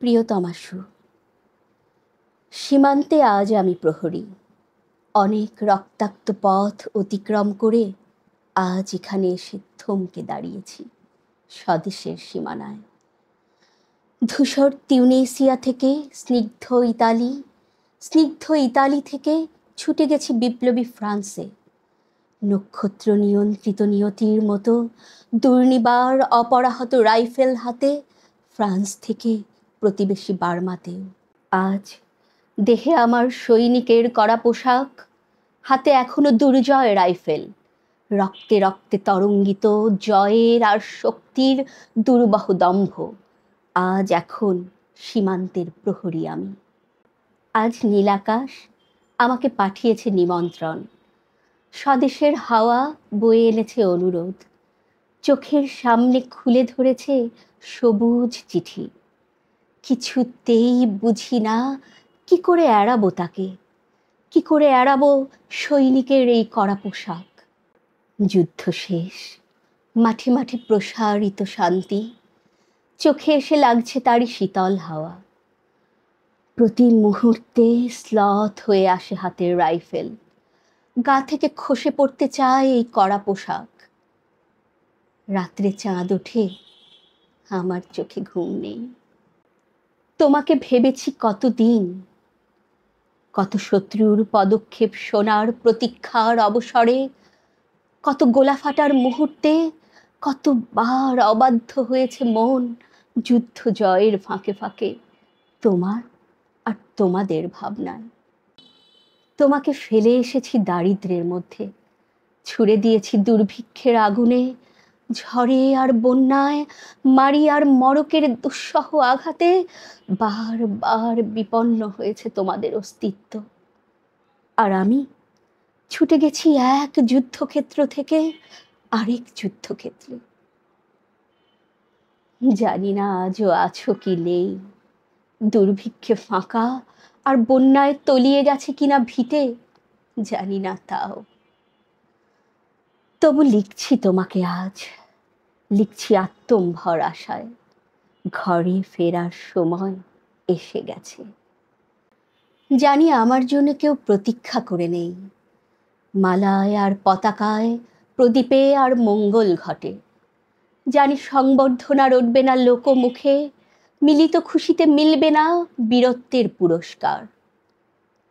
প্রিয়তমাশু, সীমান্তে আজ আমি প্রহরী। অনেক রক্তাক্ত পথ অতিক্রম করে আজ এখানে এসে থমকে দাঁড়িয়েছি স্বদেশের সীমানায়। ধূসর তিউনেসিয়া থেকে স্নিগ্ধ ইতালি থেকে ছুটে গেছি বিপ্লবী ফ্রান্সে। নক্ষত্র নিয়ন্ত্রিত নিয়তির মতো দুর্নিবার অপরাহত রাইফেল হাতে ফ্রান্স থেকে প্রতিবেশী বার্মাতেও। আজ দেহে আমার সৈনিকের কড়া পোশাক, হাতে এখনো দুর্জয় রাইফেল, রক্তে রক্তে তরঙ্গিত জয়ের আর শক্তির দুর্বহ দম্ভ। আজ এখন সীমান্তের প্রহরী আমি। আজ নীলাকাশ আমাকে পাঠিয়েছে নিমন্ত্রণ, স্বদেশের হাওয়া বয়ে এনেছে অনুরোধ, চোখের সামনে খুলে ধরেছে সবুজ চিঠি। কিছুতেই বুঝি না কি করে এড়াবো তাকে, কি করে এড়াবো সৈনিকের এই কড়া পোশাক। যুদ্ধ শেষ, মাঠে মাঠে প্রসারিত শান্তি, চোখে এসে লাগছে তারই শীতল হাওয়া। প্রতি মুহূর্তে স্লথ হয়ে আসে হাতের রাইফেল, গা থেকে খসে পড়তে চায় এই কড়া পোশাক। রাত্রে চাঁদ ওঠে, আমার চোখে ঘুম নেই। তোমাকে ভেবেছি কতদিন, কত শত্রুর পদক্ষেপ শোনার প্রতীক্ষার অবসরে, কত গোলা ফাটার মুহূর্তে, কতবার অবাধ্য হয়েছে মন যুদ্ধ জয়ের ফাঁকে ফাঁকে তোমার আর তোমাদের ভাবনায়। তোমাকে ফেলে এসেছি দারিদ্র্যের মধ্যে, ছুড়ে দিয়েছি দুর্ভিক্ষের আগুনে, ঝড়ে আর বন্যায়, মারি আর মড়কের দুঃসহ আঘাতে বার বার বিপন্ন হয়েছে তোমাদের অস্তিত্ব। আর আমি ছুটে গেছি এক যুদ্ধক্ষেত্র থেকে আরেক যুদ্ধক্ষেত্রে। জানি না আজও আছো কি নেই, দুর্ভিক্ষে ফাঁকা আর বন্যায় তলিয়ে গেছে কিনা ভিটে, জানি না তাও। তবু লিখছি তোমাকে আজ, লিখছি আত্মম্ভর আশায়, ঘরে ফেরার সময় এসে গেছে। জানি আমার জন্য কেউ প্রতীক্ষা করে নেই, মালায় আর পতাকায়, প্রদীপে আর মঙ্গল ঘটে। জানি সংবর্ধনা রটবে না লোকমুখে, মিলিত খুশিতে মিলবে না বীরত্বের পুরস্কার।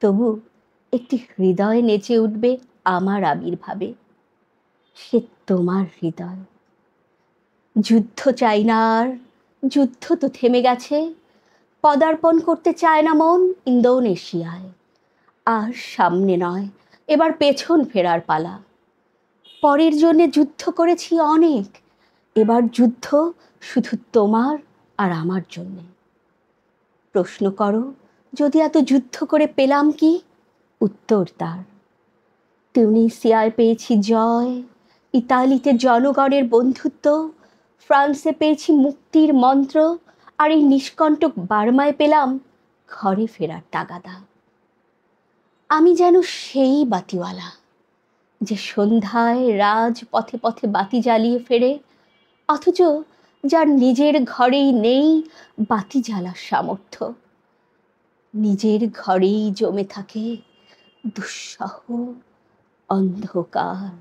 তবু একটি হৃদয় নেচে উঠবে আমার আবির্ভাবে, সে তোমার হৃদয়। যুদ্ধ চাই না আর, যুদ্ধ তো থেমে গেছে, পদার্পণ করতে চায় না মন ইন্দোনেশিয়ায়। আর সামনে নয়, এবার পেছন ফেরার পালা। পরের জন্যে যুদ্ধ করেছি অনেক, এবার যুদ্ধ শুধু তোমার আর আমার জন্যে। প্রশ্ন করো যদি এত যুদ্ধ করে পেলাম কি, উত্তর তার তিউনিসিয়ায় পেয়েছি জয়, ইতালিতে জনগণের বন্ধুত্ব, ফ্রান্সে পেয়েছি মুক্তির মন্ত্র, আর এই নিষ্কণ্টক বার্মায় পেলাম ঘরে ফেরার তাগাদা। আমি যেন সেই বাতিওয়ালা যে সন্ধ্যায় রাজ পথে পথে বাতি জ্বালিয়ে ফেরে, অথচ যার নিজের ঘরেই নেই বাতি জ্বালার সামর্থ্য। নিজের ঘরেই জমে থাকে দুঃসহ অন্ধকার।